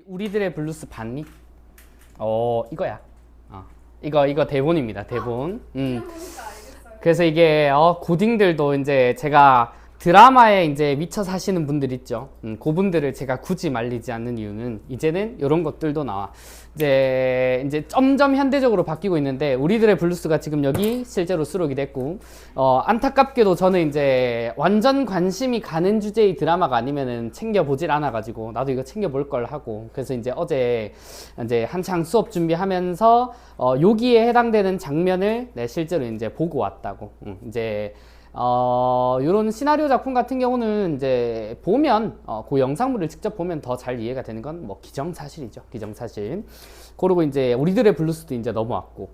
우리들의 블루스 봤니? 이거야. 이거 대본입니다. 대본. 그래서 이게 고딩들도 이제 제가 드라마에 이제 미쳐 사시는 분들 있죠. 그분들을 제가 굳이 말리지 않는 이유는 이제는 이런 것들도 나와. 이제 점점 현대적으로 바뀌고 있는데 우리들의 블루스가 지금 여기 실제로 수록이 됐고, 안타깝게도 저는 이제 완전 관심이 가는 주제의 드라마가 아니면은 챙겨보질 않아가지고 나도 이거 챙겨볼 걸 하고, 그래서 이제 어제 이제 한창 수업 준비하면서 여기에 해당되는 장면을 실제로 이제 보고 왔다고. 이제 요런 시나리오 작품 같은 경우는 이제 보면 그 영상물을 직접 보면 더 잘 이해가 되는 건 뭐 기정사실이죠. 기정사실. 그리고 이제 우리들의 블루스도 이제 넘어왔고,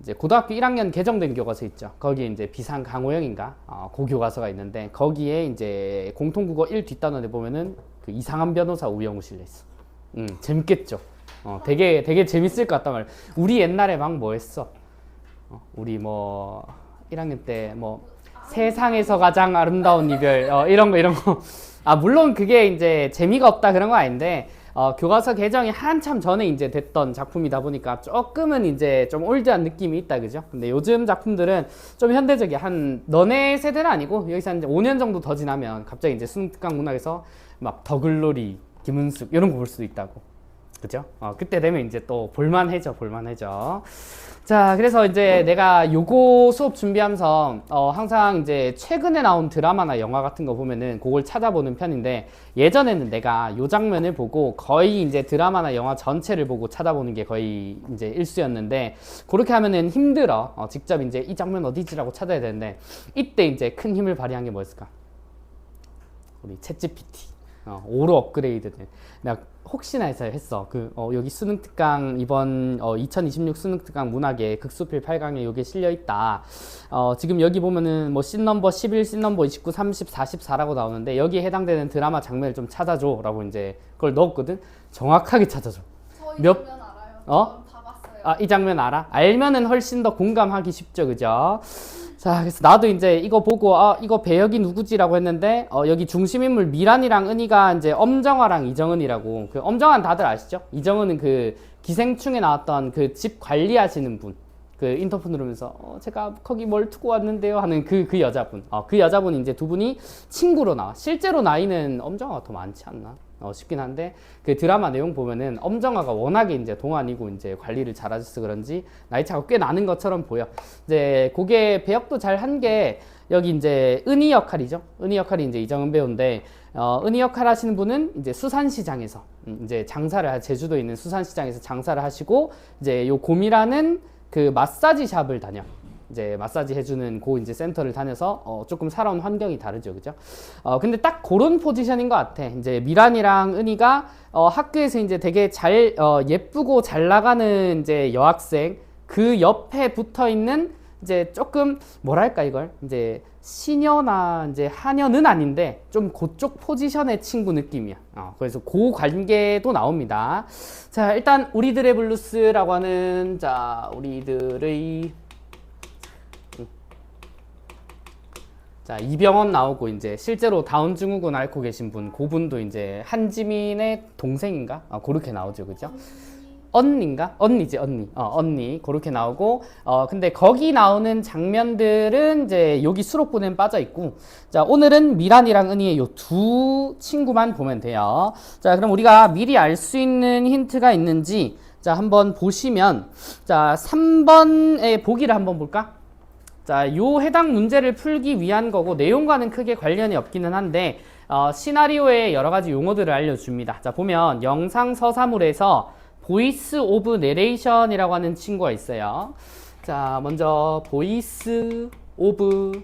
이제 고등학교 1학년 개정된 교과서 있죠. 거기에 이제 비상 강호영인가 그 교과서가 있는데, 거기에 이제 공통국어 1 뒷단원에 보면은 그 이상한 변호사 우영우 실려 있어. 재밌겠죠. 되게 재밌을 것 같단 말이야. 우리 옛날에 막 뭐 했어? 우리 뭐 1학년 때 뭐 세상에서 가장 아름다운 이별 이런 거 물론 그게 이제 재미가 없다 그런 거 아닌데, 교과서 개정이 한참 전에 이제 됐던 작품이다 보니까 조금은 이제 좀 올드한 느낌이 있다, 그죠? 근데 요즘 작품들은 좀 현대적이야. 너네 세대는 아니고 여기서 한 5년 정도 더 지나면 갑자기 이제 수능 특강 문학에서 막 더글로리, 김은숙 이런 거 볼 수도 있다고, 그죠? 그때 되면 이제 또 볼만해져. 자, 그래서 이제 내가 요거 수업 준비하면서 항상 이제 최근에 나온 드라마나 영화 같은 거 보면은 그걸 찾아보는 편인데, 예전에는 내가 요 장면을 보고 거의 이제 드라마나 영화 전체를 보고 찾아보는 게 거의 이제 일수였는데, 그렇게 하면은 힘들어. 직접 이제 이 장면 어디지라고 찾아야 되는데, 이때 이제 큰 힘을 발휘한 게 뭐였을까? 우리 챗GPT. 5로 업그레이드된. 내가 혹시나 해서 했어. 여기 수능 특강 이번 2026 수능 특강 문학에 극수필 8강에 요게 실려 있다. 지금 여기 보면은 뭐 씬 넘버 11, 씬 넘버 29, 30, 44라고 나오는데, 여기에 해당되는 드라마 장면을 좀 찾아줘라고 이제 그걸 넣었거든. 정확하게 찾아줘. 저 이 장면 알아요. 다 봤어요. 이 장면 알아? 알면은 훨씬 더 공감하기 쉽죠, 그죠? 자, 그래서 나도 이제 이거 보고 이거 배역이 누구지라고 했는데, 여기 중심인물 미란이랑 은희가 이제 엄정화랑 이정은이라고. 그 엄정화는 다들 아시죠? 이정은은 그 기생충에 나왔던 그 집 관리하시는 분. 그 인터폰 누르면서 제가 거기 뭘 두고 왔는데요 하는 그 여자분. 그 여자분이 이제 두 분이 친구로 나와. 실제로 나이는 엄정화가 더 많지 않나 싶긴 한데, 그 드라마 내용 보면은 엄정화가 워낙에 이제 동안이고 이제 관리를 잘하셔서 그런지 나이 차가 꽤 나는 것처럼 보여. 이제 그게 배역도 잘 한 게, 여기 이제 은희 역할이죠. 은희 역할이 이제 이정은 배우인데, 은희 역할 하시는 분은 이제 수산시장에서 이제 장사를 제주도에 있는 수산시장에서 장사를 하시고, 이제 요 곰이라는 그 마사지 샵을 다녀. 이제 마사지 해주는 이제 센터를 다녀서 조금 살아온 환경이 다르죠, 그죠? 근데 딱 그런 포지션인 것 같아. 이제 미란이랑 은희가 학교에서 이제 되게 예쁘고 잘 나가는 이제 여학생, 그 옆에 붙어 있는 이제 조금 뭐랄까 이걸 이제 시녀나 이제 하녀는 아닌데 좀 그쪽 포지션의 친구 느낌이야. 그래서 그 관계도 나옵니다. 자, 일단 우리들의 블루스라고 하는, 자, 우리들의 이병헌 나오고, 이제 실제로 다운 증후군 앓고 계신 분, 그분도 이제 한지민의 동생인가? 그렇게 나오죠, 그죠? 언니인가? 언니지, 언니. 언니. 그렇게 나오고, 근데 거기 나오는 장면들은 이제 여기 수록부는 빠져 있고, 자, 오늘은 미란이랑 은희의 요 두 친구만 보면 돼요. 자, 그럼 우리가 미리 알 수 있는 힌트가 있는지, 자, 한번 보시면, 자, 3번의 보기를 한번 볼까? 자, 요 해당 문제를 풀기 위한 거고, 내용과는 크게 관련이 없기는 한데, 시나리오의 여러 가지 용어들을 알려줍니다. 자, 보면 영상 서사물에서 보이스 오브 내레이션이라고 하는 친구가 있어요. 자, 먼저 보이스 오브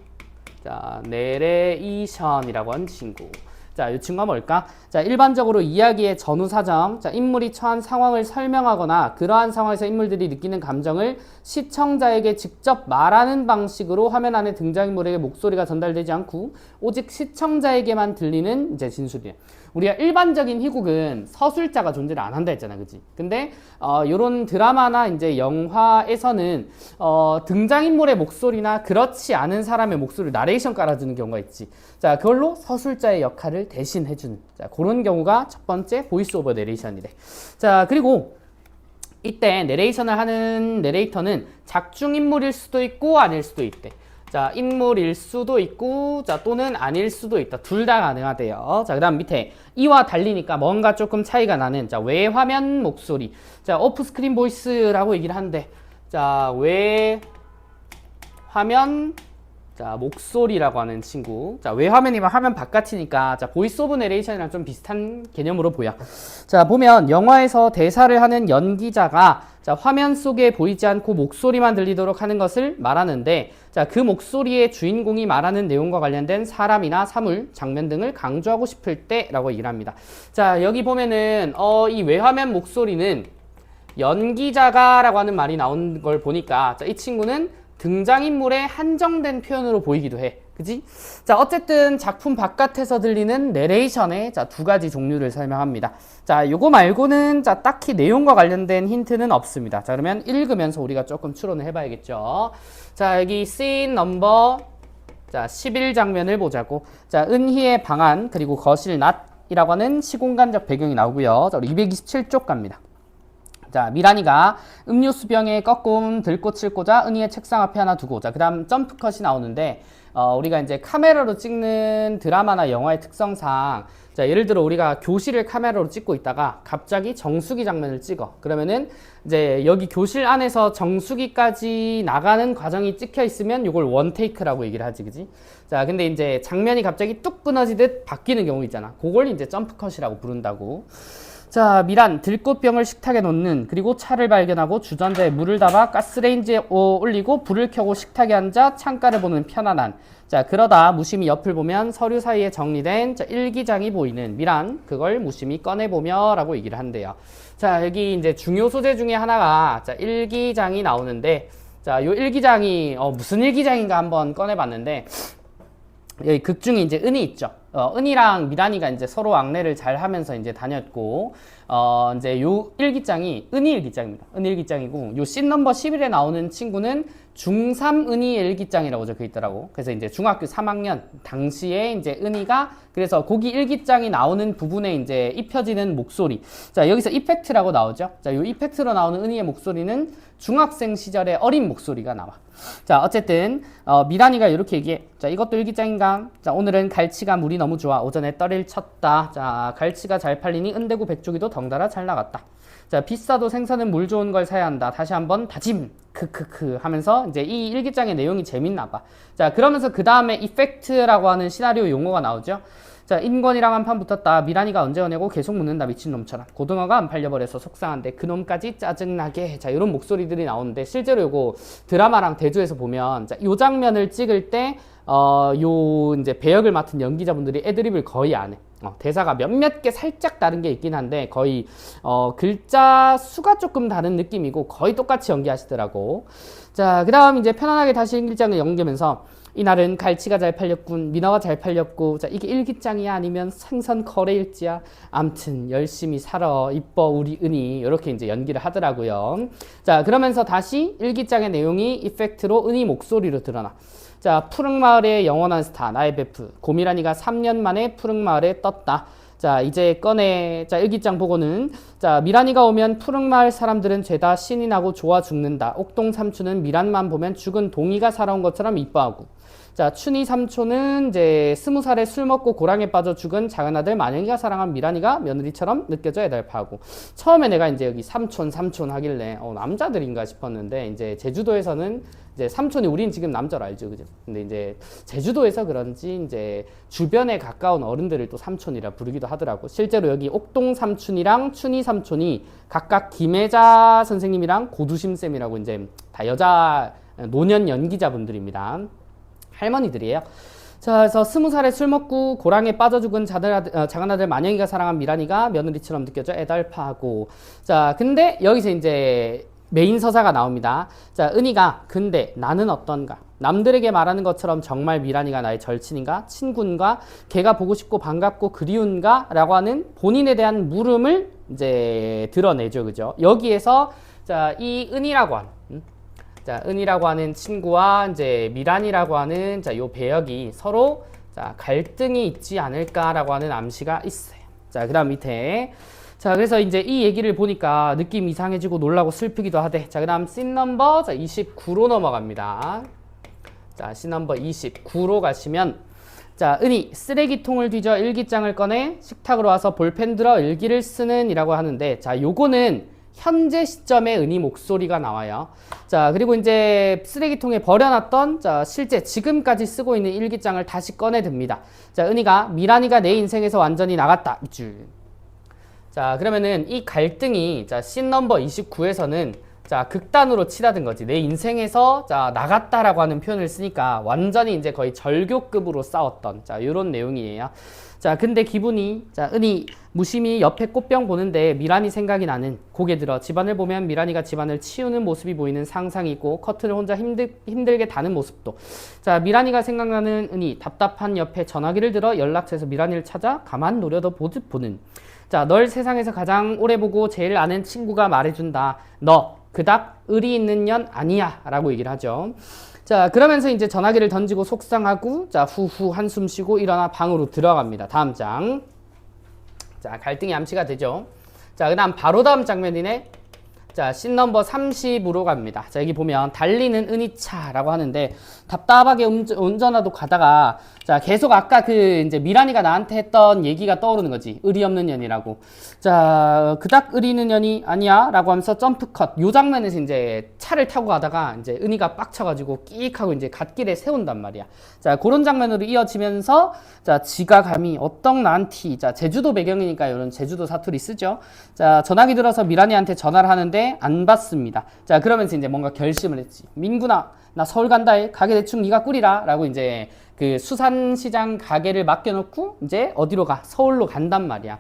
내레이션이라고 하는 친구. 자, 이 친구가 뭘까? 자, 일반적으로 이야기의 전후 사정, 자, 인물이 처한 상황을 설명하거나 그러한 상황에서 인물들이 느끼는 감정을 시청자에게 직접 말하는 방식으로 화면 안에 등장인물에게 목소리가 전달되지 않고 오직 시청자에게만 들리는 이제 진술이에요. 우리가 일반적인 희곡은 서술자가 존재를 안 한다 했잖아, 그치? 근데 요런 드라마나 이제 영화에서는 등장인물의 목소리나 그렇지 않은 사람의 목소리를 나레이션 깔아주는 경우가 있지. 자, 그걸로 서술자의 역할을 말을 대신 해주는 자, 그런 경우가 첫 번째 보이스 오버 내레이션이래. 자, 그리고 이때 내레이션을 하는 내레이터는 작중 인물일 수도 있고 아닐 수도 있대. 자, 인물일 수도 있고 자, 또는 아닐 수도 있다. 둘 다 가능하대요. 자, 그다음 밑에 이와 달리니까 뭔가 조금 차이가 나는 자, 외화면 목소리. 자, 오프 스크린 보이스라고 얘기를 하는데 자, 외화면 자, 목소리라고 하는 친구. 자, 외화면이면 화면 바깥이니까 자, 보이스 오브 내레이션이랑 좀 비슷한 개념으로 보여. 자, 보면 영화에서 대사를 하는 연기자가 자, 화면 속에 보이지 않고 목소리만 들리도록 하는 것을 말하는데 자, 그 목소리의 주인공이 말하는 내용과 관련된 사람이나 사물, 장면 등을 강조하고 싶을 때라고 얘기를 합니다. 자, 여기 보면은 이 외화면 목소리는 연기자가 라고 하는 말이 나온 걸 보니까 자, 이 친구는 등장인물의 한정된 표현으로 보이기도 해. 그지? 자, 어쨌든 작품 바깥에서 들리는 내레이션의 자, 두 가지 종류를 설명합니다. 자, 요거 말고는 자, 딱히 내용과 관련된 힌트는 없습니다. 자, 그러면 읽으면서 우리가 조금 추론을 해봐야겠죠. 자, 여기 씬 넘버 자, 11장면을 보자고. 자, 은희의 방안 그리고 거실 낮이라고 하는 시공간적 배경이 나오고요. 자, 우리 227쪽 갑니다. 자, 미란이가 음료수병에 꺾은 들꽃을 꽂아 은희의 책상 앞에 하나 두고 자, 그 다음 점프컷이 나오는데 우리가 이제 카메라로 찍는 드라마나 영화의 특성상 자, 예를 들어 우리가 교실을 카메라로 찍고 있다가 갑자기 정수기 장면을 찍어. 그러면은 이제 여기 교실 안에서 정수기까지 나가는 과정이 찍혀 있으면 이걸 원테이크라고 얘기를 하지, 그지? 자, 근데 이제 장면이 갑자기 뚝 끊어지듯 바뀌는 경우 있잖아. 그걸 이제 점프컷이라고 부른다고. 자, 미란 들꽃병을 식탁에 놓는 그리고 차를 발견하고 주전자에 물을 담아 가스레인지에 올리고 불을 켜고 식탁에 앉아 창가를 보는 편안한. 자, 그러다 무심히 옆을 보면 서류 사이에 정리된 자, 일기장이 보이는 미란 그걸 무심히 꺼내보며 라고 얘기를 한대요. 자, 여기 이제 중요 소재 중에 하나가 자, 일기장이 나오는데 자, 요 일기장이 무슨 일기장인가 한번 꺼내봤는데 여기 극 중에 이제 은희 있죠. 은희랑 미란이가 이제 서로 왕래를 잘 하면서 이제 다녔고, 이제 요 일기장이 은희 일기장입니다. 은희 일기장이고, 요 씬 넘버 11에 나오는 친구는 중3 은희 일기장이라고 적혀 있더라고. 그래서 이제 중학교 3학년 당시에 이제 은희가 그래서 거기 일기장이 나오는 부분에 이제 입혀지는 목소리. 자, 여기서 이펙트라고 나오죠. 자, 요 이펙트로 나오는 은희의 목소리는 중학생 시절의 어린 목소리가 나와. 자, 어쨌든 미란이가 이렇게 얘기해. 자, 이것도 일기장인가? 자, 오늘은 갈치가 물이 너무 좋아. 오전에 떠리를 쳤다. 자, 갈치가 잘 팔리니 은대구 백조기도 덩달아 잘 나갔다. 자, 비싸도 생선은 물 좋은 걸 사야 한다. 다시 한번 다짐. 크크크 하면서 이제 이 일기장의 내용이 재밌나 봐. 자, 그러면서 그 다음에 이펙트라고 하는 시나리오 용어가 나오죠. 자, 인권이랑 한판 붙었다. 미란이가 언제 오냐고 계속 묻는다. 미친놈처럼. 고등어가 안 팔려버려서 속상한데 그놈까지 짜증나게. 자, 이런 목소리들이 나오는데 실제로 요거 드라마랑 대조해서 보면 자, 요 장면을 찍을 때 요 이제 배역을 맡은 연기자분들이 애드립을 거의 안 해. 대사가 몇몇 개 살짝 다른 게 있긴 한데 거의 글자 수가 조금 다른 느낌이고 거의 똑같이 연기하시더라고. 자, 그 다음 이제 편안하게 다시 일기장을 연기하면서 이날은 갈치가 잘 팔렸군. 민어가 잘 팔렸고. 자, 이게 일기장이야 아니면 생선 거래일지야. 암튼 열심히 살아. 이뻐 우리 은희. 이렇게 이제 연기를 하더라고요. 자, 그러면서 다시 일기장의 내용이 이펙트로 은희 목소리로 드러나. 자, 푸릉마을의 영원한 스타 나의 베프 고미란이가 3년 만에 푸릉마을에 떴다. 자, 이제 자, 일기장 보고는 자, 미란이가 오면 푸릉마을 사람들은 죄다 신이 나고 좋아 죽는다. 옥동 삼촌은 미란만 보면 죽은 동이가 살아온 것처럼 이뻐하고. 자, 춘희 삼촌은 이제 20살에 술 먹고 고랑에 빠져 죽은 작은 아들 만영이가 사랑한 미란이가 며느리처럼 느껴져 애달파하고. 처음에 내가 이제 여기 삼촌 하길래 남자들인가 싶었는데 이제 제주도에서는 이제 삼촌이 우린 지금 남자로 알죠, 그죠? 근데 이제 제주도에서 그런지 이제 주변에 가까운 어른들을 또 삼촌이라 부르기도 하더라고. 실제로 여기 옥동 삼촌이랑 춘희 삼촌이 각각 김혜자 선생님이랑 고두심 쌤이라고 이제 다 여자 노년 연기자분들입니다. 할머니들이에요. 자, 그래서 20살에 술 먹고 고랑에 빠져 죽은 작은 아들 만영이가 사랑한 미란이가 며느리처럼 느껴져 애달파하고. 자, 근데 여기서 이제 메인 서사가 나옵니다. 자, 은희가 근데 나는 어떤가? 남들에게 말하는 것처럼 정말 미란이가 나의 절친인가? 친구인가? 걔가 보고 싶고 반갑고 그리운가? 라고 하는 본인에 대한 물음을 이제 드러내죠. 그죠? 여기에서 자, 이 은희라고 하는 자, 은희라고 하는 친구와 이제 미란이라고 하는 자, 요 배역이 서로 자, 갈등이 있지 않을까라고 하는 암시가 있어요. 자, 그 다음 밑에. 자, 그래서 이제 이 얘기를 보니까 느낌 이상해지고 놀라고 슬프기도 하대. 자, 그 다음 씬 넘버 29로 넘어갑니다. 자, 씬 넘버 29로 가시면, 자, 은희, 쓰레기통을 뒤져 일기장을 꺼내 식탁으로 와서 볼펜 들어 일기를 쓰는 이라고 하는데, 자, 요거는 현재 시점에 은희 목소리가 나와요. 자, 그리고 이제 쓰레기통에 버려놨던, 자, 실제 지금까지 쓰고 있는 일기장을 다시 꺼내 듭니다. 자, 은희가 미란이가 내 인생에서 완전히 나갔다. 자, 그러면은 이 갈등이, 자, 씬 넘버 29에서는 자, 극단으로 치닫은 거지. 내 인생에서 자, 나갔다라고 하는 표현을 쓰니까 완전히 이제 거의 절교급으로 싸웠던, 자, 요런 내용이에요. 자, 근데 기분이, 자, 은희 무심히 옆에 꽃병 보는데 미란이 생각이 나는, 고개 들어 집안을 보면 미란이가 집안을 치우는 모습이 보이는 상상이 있고 커튼을 혼자 힘들게 다는 모습도. 자, 미란이가 생각나는 은희, 답답한 옆에 전화기를 들어 연락처에서 미란이를 찾아 가만 노려도 보듯 보는. 자, 널 세상에서 가장 오래 보고 제일 아는 친구가 말해준다. 너 그닥 의리 있는 년 아니야 라고 얘기를 하죠. 자, 그러면서 이제 전화기를 던지고 속상하고, 자, 후후 한숨 쉬고 일어나 방으로 들어갑니다. 다음 장. 자, 갈등이 암시가 되죠. 자, 그 다음 바로 다음 장면이네. 자, 씬 넘버 30으로 갑니다. 자, 여기 보면 달리는 은희차라고 하는데, 답답하게 운전하도 가다가, 자, 계속 아까 그 이제 미란이가 나한테 했던 얘기가 떠오르는 거지. 의리 없는 년이라고. 자, 그닥 의리 있는 년이 아니야 라고 하면서 점프컷. 요 장면에서 이제 차를 타고 가다가 이제 은희가 빡쳐가지고 끼익 하고 이제 갓길에 세운단 말이야. 자, 그런 장면으로 이어지면서, 자, 지가 감히 어떤 난티. 자, 제주도 배경이니까 이런 제주도 사투리 쓰죠. 자, 전화기 들어서 미란이한테 전화를 하는데 안 받습니다. 자, 그러면서 이제 뭔가 결심을 했지. 민구나, 나 서울 간다 해. 가게 대충 네가 꾸리라 라고 이제 그 수산시장 가게를 맡겨놓고 이제 어디로 가? 서울로 간단 말이야.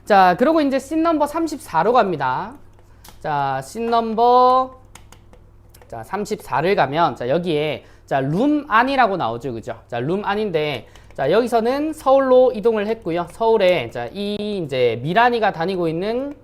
자, 그리고 이제 씬 넘버 34로 갑니다. 자, 씬 넘버, 자, 34를 가면, 자, 여기에, 자, 룸 안이라고 나오죠. 그죠? 자, 룸 안인데, 자, 여기서는 서울로 이동을 했고요. 서울에, 자, 이 이제 미란이가 다니고 있는,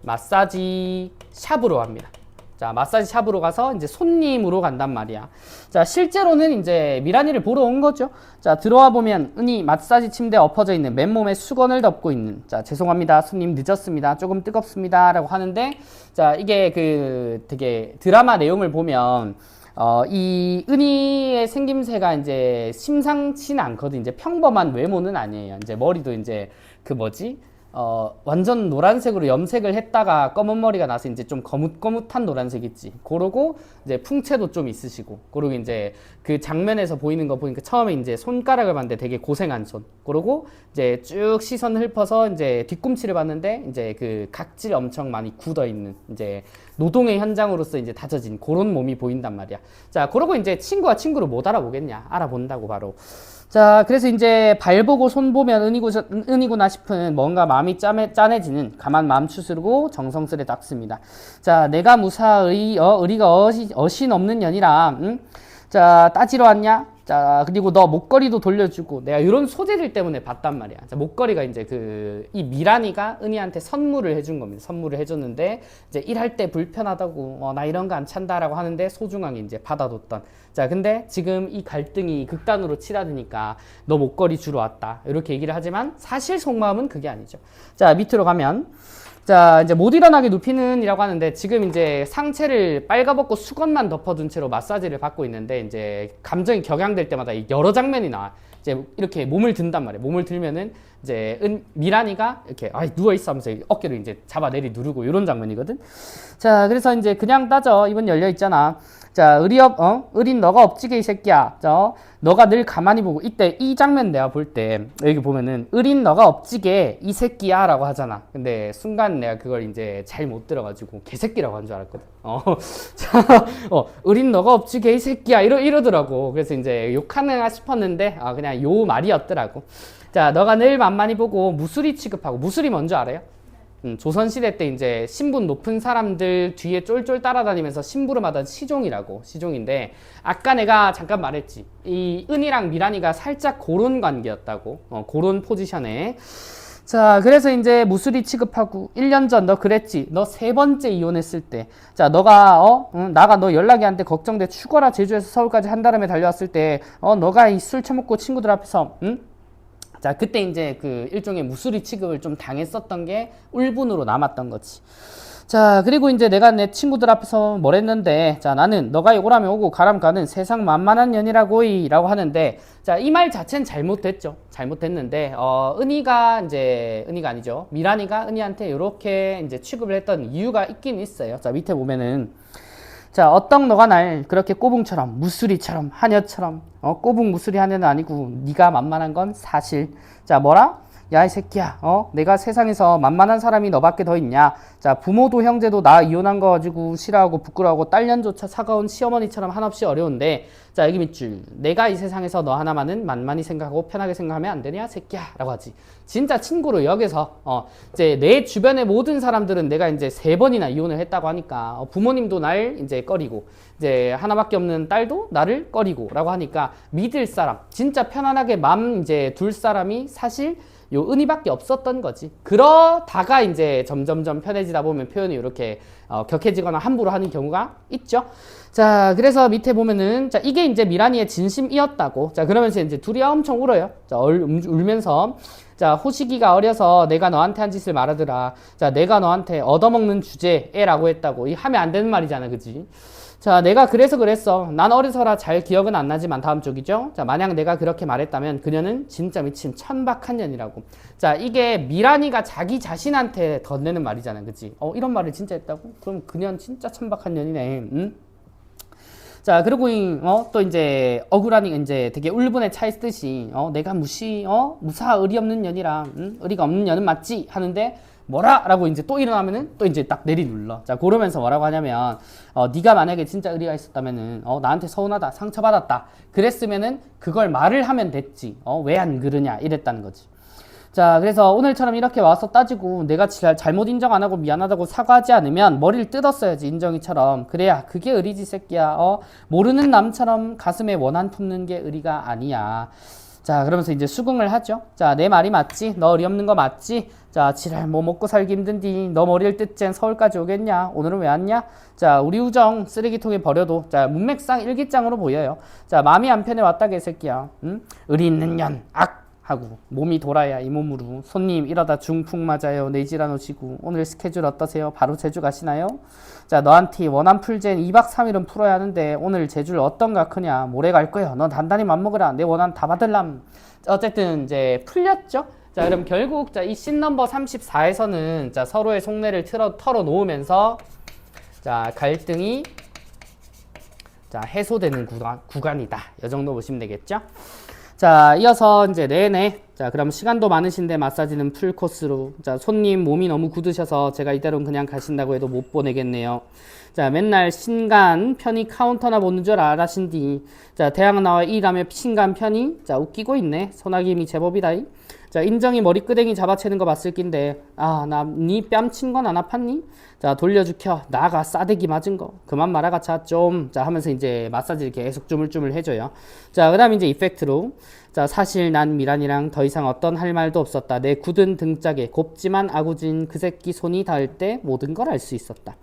마사지 샵으로 갑니다. 자, 마사지 샵으로 가서 이제 손님으로 간단 말이야. 자, 실제로는 이제 미란이를 보러 온 거죠. 자, 들어와 보면 은희 마사지 침대에 엎어져 있는 맨몸에 수건을 덮고 있는, 자, 죄송합니다. 손님 늦었습니다. 조금 뜨겁습니다. 라고 하는데, 자, 이게 그 되게 드라마 내용을 보면, 이 은희의 생김새가 이제 심상치는 않거든. 이제 평범한 외모는 아니에요. 이제 머리도 이제 그 뭐지? 완전 노란색으로 염색을 했다가 검은 머리가 나서 이제 좀 거뭇거뭇한 노란색 있지. 그러고 이제 풍채도 좀 있으시고. 그리고 이제 그 장면에서 보이는 거 보니까 처음에 이제 손가락을 봤는데 되게 고생한 손. 그러고 이제 쭉 시선 훑어서 이제 뒤꿈치를 봤는데 이제 그 각질 엄청 많이 굳어 있는 이제 노동의 현장으로서 이제 다져진 그런 몸이 보인단 말이야. 자, 그러고 이제 친구가 친구를 못 알아보겠냐? 알아본다고 바로. 자, 그래서 이제 발 보고 손 보면 은이구나 싶은 뭔가 마음이 짠해지는 가만 마음 추스르고 정성스레 닦습니다. 자, 내가 무사의 의리가 어신 없는 년이라, 응? 자, 따지러 왔냐? 자, 그리고 너 목걸이도 돌려주고, 내가 이런 소재들 때문에 봤단 말이야. 자, 목걸이가 이제 이 미란이가 은희한테 선물을 해준 겁니다. 선물을 해줬는데, 이제 일할 때 불편하다고, 나 이런 거 안 찬다라고 하는데 소중하게 이제 받아뒀던. 자, 근데 지금 이 갈등이 극단으로 치닫으니까 너 목걸이 주러 왔다. 이렇게 얘기를 하지만 사실 속마음은 그게 아니죠. 자, 밑으로 가면, 자, 이제 못 일어나게 눕히는 이라고 하는데 지금 이제 상체를 빨가벗고 수건만 덮어둔 채로 마사지를 받고 있는데 이제 감정이 격양될 때마다 여러 장면이 나와. 이제 이렇게 몸을 든단 말이에요. 몸을 들면은 이제 미란이가 이렇게 누워있어 하면서 어깨를 이제 잡아 내리 누르고 이런 장면이거든. 자, 그래서 이제 그냥 따져. 입은 열려있잖아. 자, 의린 너가 업지게 이 새끼야. 너가 늘 가만히 보고, 이때 이 장면 내가 볼 때, 여기 보면은, 의린 너가 업지게 이 새끼야 라고 하잖아. 근데 순간 내가 그걸 이제 잘 못 들어가지고, 개새끼라고 한 줄 알았거든. 자, 의린 너가 업지게 이 새끼야. 이러더라고. 그래서 이제 욕하는가 싶었는데, 그냥 요 말이었더라고. 자, 너가 늘 만만히 보고 무수리 취급하고, 무수리 뭔지 알아요? 조선시대 때 이제 신분 높은 사람들 뒤에 쫄쫄 따라다니면서 심부름하던 시종인데 아까 내가 잠깐 말했지. 이 은희랑 미란이가 살짝 그런 관계였다고. 그런 포지션에. 자, 그래서 이제 무수리 취급하고 1년 전 너 그랬지. 너 세 번째 이혼했을 때. 자, 너가 나가 너 연락이 안 돼 걱정돼 죽어라 제주에서 서울까지 한달음에 달려왔을 때 너가 이 술 처먹고 친구들 앞에서 자, 그때 이제 그 일종의 무수리 취급을 좀 당했었던 게 울분으로 남았던 거지. 자, 그리고 이제 내가 내 친구들 앞에서 뭘 했는데, 자, 나는 너가 오라면 오고 가라면 가는 세상 만만한 년이라고이 라고 하는데, 자, 이 말 자체는 잘못됐죠. 잘못됐는데, 은희가 아니죠. 미란이가 은희한테 이렇게 이제 취급을 했던 이유가 있긴 있어요. 자, 밑에 보면은, 자, 어떤 너가 날 그렇게 꼬붕처럼, 무수리처럼, 하녀처럼, 꼬붕 무수리 하녀는 아니고, 네가 만만한 건 사실. 자, 뭐라? 야, 이 새끼야, 내가 세상에서 만만한 사람이 너밖에 더 있냐? 자, 부모도 형제도 나 이혼한 거 가지고 싫어하고 부끄러워하고 딸년조차 사가운 시어머니처럼 한없이 어려운데, 자, 여기 밑줄. 내가 이 세상에서 너 하나만은 만만히 생각하고 편하게 생각하면 안 되냐, 새끼야? 라고 하지. 진짜 친구로 여기서, 이제 내 주변의 모든 사람들은 내가 이제 3번이나 이혼을 했다고 하니까, 부모님도 날 이제 꺼리고, 이제 하나밖에 없는 딸도 나를 꺼리고, 라고 하니까 믿을 사람, 진짜 편안하게 맘 이제 둘 사람이 사실 요 은희밖에 없었던 거지. 그러다가 이제 점점점 편해지다 보면 표현이 이렇게 격해지거나 함부로 하는 경우가 있죠. 자, 그래서 밑에 보면은 자, 이게 이제 미란이의 진심이었다고. 자, 그러면서 이제 둘이 엄청 울어요. 자, 울면서 자, 호식이가 어려서 내가 너한테 한 짓을 말하더라. 자, 내가 너한테 얻어먹는 주제에라고 했다고. 이 하면 안 되는 말이잖아, 그지? 자, 내가 그래서 그랬어. 난 어려서라 잘 기억은 안 나지만 다음 쪽이죠. 자, 만약 내가 그렇게 말했다면 그녀는 진짜 미친 천박한 년이라고. 자, 이게 미란이가 자기 자신한테 덧내는 말이잖아, 그치? 이런 말을 진짜 했다고? 그럼 그녀는 진짜 천박한 년이네. 응? 자, 그리고 또 이제 억울하니 이제 되게 울분에 차 있듯이 내가 무사 의리 없는 년이라 의리가 없는 년은 맞지 하는데 뭐라? 라고 이제 또 일어나면은 또 이제 딱 내리눌러. 자, 그러면서 뭐라고 하냐면 네가 만약에 진짜 의리가 있었다면은 나한테 서운하다, 상처받았다 그랬으면은 그걸 말을 하면 됐지. 왜 안 그러냐 이랬다는 거지. 자, 그래서 오늘처럼 이렇게 와서 따지고 내가 잘못 인정 안 하고 미안하다고 사과하지 않으면 머리를 뜯었어야지, 인정이처럼. 그래야 그게 의리지, 새끼야. 모르는 남처럼 가슴에 원한 품는 게 의리가 아니야. 자, 그러면서 이제 수긍을 하죠. 자, 내 말이 맞지? 너 의리 없는 거 맞지? 자, 지랄 뭐 먹고 살기 힘든디 너 머리를 뜯젠 서울까지 오겠냐? 오늘은 왜 왔냐? 자, 우리 우정 쓰레기통에 버려도 자, 문맥상 일기장으로 보여요. 자, 마음이 안 편해 왔다 개새끼야. 응? 의리 있는 년 악! 하고 몸이 돌아야 이 몸으로. 손님 이러다 중풍 맞아요. 내질 안 오시고. 오늘 스케줄 어떠세요? 바로 제주 가시나요? 자, 너한테 원한 풀젠 2박 3일은 풀어야 하는데 오늘 제주를 어떤가 크냐? 모레 갈 거야. 넌 단단히 맘먹으라. 내 원한 다 받을람. 어쨌든 이제 풀렸죠? 자, 그럼 결국 자, 이 씬 넘버 34에서는 자, 서로의 속내를 털어놓으면서 자, 갈등이 자, 해소되는 구간이다. 이 정도 보시면 되겠죠? 자, 이어서 이제 내내. 자, 그럼 시간도 많으신데 마사지는 풀 코스로. 자, 손님 몸이 너무 굳으셔서 제가 이대로는 그냥 가신다고 해도 못 보내겠네요. 자, 맨날 신간 편히 카운터나 보는 줄 알아신디. 자, 대학 나와 일하며 신간 편히. 자, 웃기고 있네. 소나기 힘이 제법이다이. 자, 인정이 머리끄댕이 잡아채는 거 봤을 낀데 나 니 뺨 친 건 안 아팠니? 자, 돌려주켜. 나가 싸대기 맞은 거 그만 말아가차 좀. 자, 하면서 이제 마사지를 계속 주물주물 해줘요. 자, 그 다음 이제 이펙트로. 자, 사실 난 미란이랑 더 이상 어떤 할 말도 없었다. 내 굳은 등짝에 곱지만 아구진 그 새끼 손이 닿을 때 모든 걸 알 수 있었다.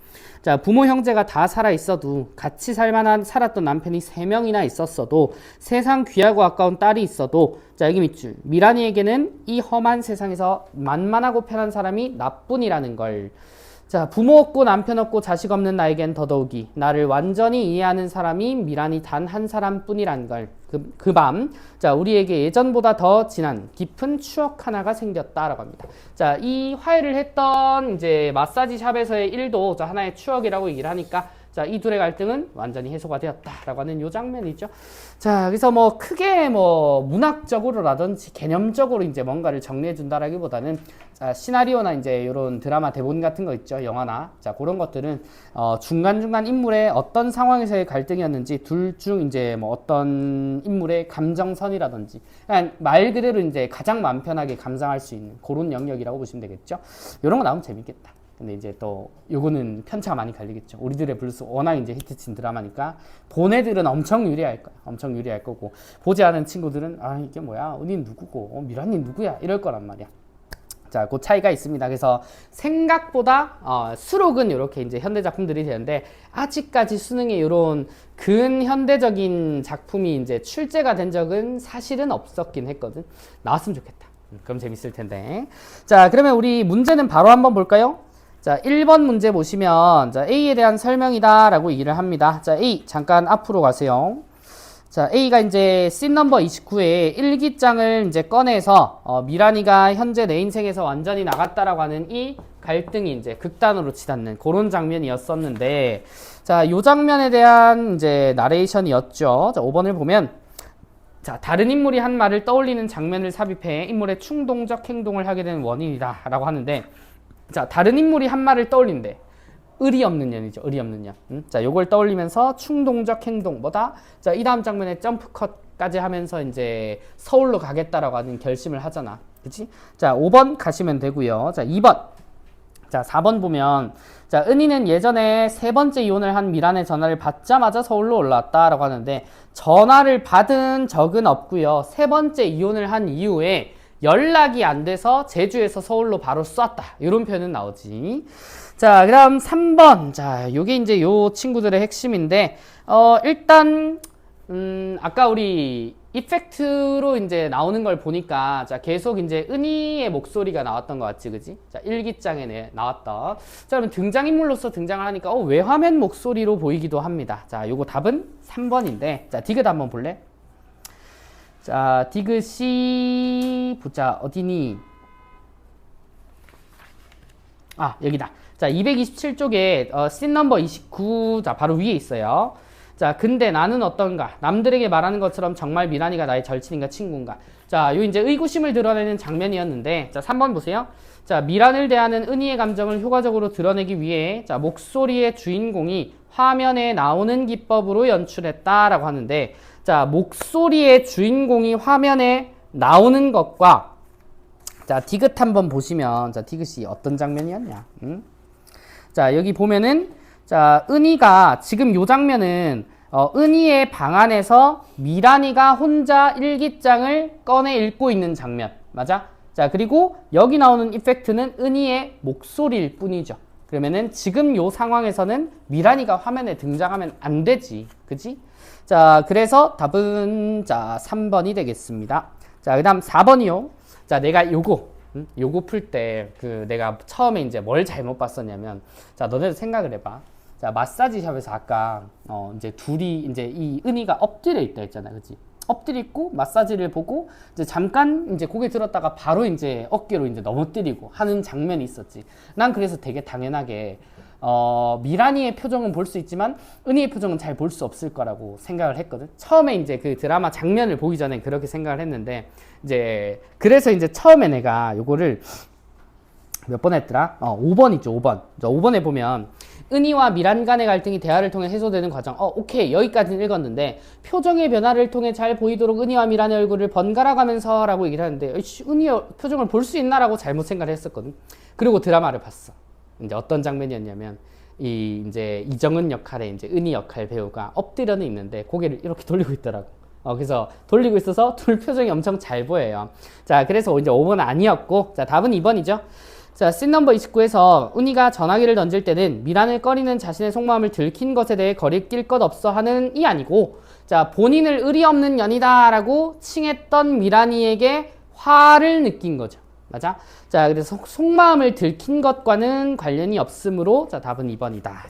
자, 부모 형제가 다 살아있어도 같이 살만한 살았던 남편이 3명이나 있었어도 세상 귀하고 아까운 딸이 있어도 자, 여기 밑줄. 미란이에게는 이 험한 세상에서 만만하고 편한 사람이 나뿐이라는 걸. 자, 부모 없고 남편 없고 자식 없는 나에겐 더더욱이 나를 완전히 이해하는 사람이 미란이 단 한 사람뿐이란 걸. 그 밤, 자, 우리에게 예전보다 더 진한 깊은 추억 하나가 생겼다라고 합니다. 자, 이 화해를 했던 이제 마사지 샵에서의 일도 자, 하나의 추억이라고 얘기를 하니까 자, 이 둘의 갈등은 완전히 해소가 되었다라고 하는 요 장면이죠. 자, 그래서 뭐 크게 뭐 문학적으로라든지 개념적으로 이제 뭔가를 정리해 준다라기보다는 자, 시나리오나 이제 이런 드라마 대본 같은 거 있죠, 영화나. 자, 그런 것들은 중간중간 인물의 어떤 상황에서의 갈등이었는지 둘 중 이제 뭐 어떤 인물의 감정선이라든지 그냥 말 그대로 이제 가장 마음 편하게 감상할 수 있는 그런 영역이라고 보시면 되겠죠. 이런 거 나오면 재밌겠다. 근데 이제 또 요거는 편차가 많이 갈리겠죠. 우리들의 블루스 워낙 이제 히트친 드라마니까 본 애들은 엄청 유리할 거야. 엄청 유리할 거고 보지 않은 친구들은 이게 뭐야? 은희 누구고? 미란이 누구야? 이럴 거란 말이야. 자, 그 차이가 있습니다. 그래서 생각보다 수록은 이렇게 이제 현대 작품들이 되는데 아직까지 수능에 이런 근현대적인 작품이 이제 출제가 된 적은 사실은 없었긴 했거든. 나왔으면 좋겠다. 그럼 재밌을 텐데. 자, 그러면 우리 문제는 바로 한번 볼까요? 자, 1번 문제 보시면 자, A에 대한 설명이다 라고 얘기를 합니다. 자, A 잠깐 앞으로 가세요. 자, A가 이제 씬 넘버 29에 일기장을 이제 꺼내서 미란이가 현재 내 인생에서 완전히 나갔다라고 하는 이 갈등이 이제 극단으로 치닫는 그런 장면이었었는데, 자, 요 장면에 대한 이제 나레이션이었죠. 자, 5번을 보면 자, 다른 인물이 한 말을 떠올리는 장면을 삽입해 인물의 충동적 행동을 하게 되는 원인이다 라고 하는데, 자, 다른 인물이 한 말을 떠올린대. 의리 없는 년이죠. 의리 없는 년. 자, 요걸 떠올리면서 충동적 행동 뭐다? 자, 이 다음 장면에 점프컷까지 하면서 이제 서울로 가겠다라고 하는 결심을 하잖아. 그치? 자, 5번 가시면 되고요. 자, 2번. 자, 4번 보면 자, 은희는 예전에 세 번째 이혼을 한 미란의 전화를 받자마자 서울로 올라왔다라고 하는데 전화를 받은 적은 없고요. 세 번째 이혼을 한 이후에 연락이 안 돼서 제주에서 서울로 바로 쐈다. 이런 표현은 나오지. 자, 그 다음 3번. 자, 요게 이제 요 친구들의 핵심인데, 일단, 아까 우리 이펙트로 이제 나오는 걸 보니까, 자, 계속 이제 은희의 목소리가 나왔던 것 같지, 그지? 자, 일기장에 나왔던. 자, 그러면 등장인물로서 등장을 하니까, 외화면 목소리로 보이기도 합니다. 자, 요거 답은 3번인데, 자, 디귿 한번 볼래? 자, 디귿이, 보자, 어디니? 아, 여기다. 자, 227쪽에 씬 넘버 29, 자, 바로 위에 있어요. 자, 근데 나는 어떤가? 남들에게 말하는 것처럼 정말 미란이가 나의 절친인가 친구인가? 자, 요 이제 의구심을 드러내는 장면이었는데, 자, 3번 보세요. 자, 미란을 대하는 은희의 감정을 효과적으로 드러내기 위해, 자, 목소리의 주인공이 화면에 나오는 기법으로 연출했다라고 하는데, 자, 목소리의 주인공이 화면에 나오는 것과, 자, 디귿 한번 보시면, 자, 디귿이 어떤 장면이었냐? 자, 여기 보면은, 자, 은희가, 지금 요 장면은, 은희의 방 안에서 미란이가 혼자 일기장을 꺼내 읽고 있는 장면. 맞아? 자, 그리고 여기 나오는 이펙트는 은희의 목소리일 뿐이죠. 그러면은 지금 요 상황에서는 미란이가 화면에 등장하면 안 되지. 그지? 자, 그래서 답은, 자, 3번이 되겠습니다. 자, 그 다음 4번이요. 자, 내가 요거 풀 때, 내가 처음에 이제 뭘 잘못 봤었냐면, 자, 너네도 생각을 해봐. 자, 마사지 샵에서 아까, 이제 둘이, 이제 이 은희가 엎드려 있다 했잖아. 그치? 엎드려 있고, 마사지를 보고, 이제 잠깐 이제 고개 들었다가 바로 이제 어깨로 이제 넘어뜨리고 하는 장면이 있었지. 난 그래서 되게 당연하게, 미란이의 표정은 볼 수 있지만, 은희의 표정은 잘 볼 수 없을 거라고 생각을 했거든. 처음에 이제 그 드라마 장면을 보기 전에 그렇게 생각을 했는데, 이제, 그래서 이제 처음에 내가 요거를 몇 번 했더라? 5번 있죠, 5번. 5번에 보면, 은희와 미란 간의 갈등이 대화를 통해 해소되는 과정. 오케이. 여기까지는 읽었는데, 표정의 변화를 통해 잘 보이도록 은희와 미란의 얼굴을 번갈아 가면서 라고 얘기를 하는데, 은희의 표정을 볼 수 있나라고 잘못 생각을 했었거든. 그리고 드라마를 봤어. 이제 어떤 장면이었냐면, 이제 이정은 역할의 이제 은희 역할 배우가 엎드려는 있는데, 고개를 이렇게 돌리고 있더라고. 그래서 돌리고 있어서 둘 표정이 엄청 잘 보여요. 자, 그래서 이제 5번은 아니었고, 자, 답은 2번이죠. 자, 씬 넘버 29에서 은희가 전화기를 던질 때는 미란을 꺼리는 자신의 속마음을 들킨 것에 대해 거리낄 것 없어 하는 이 아니고, 자, 본인을 의리 없는 년이다 라고 칭했던 미란이에게 화를 느낀 거죠. 맞아? 자, 그래서 속마음을 들킨 것과는 관련이 없으므로, 자, 답은 2번이다. 자,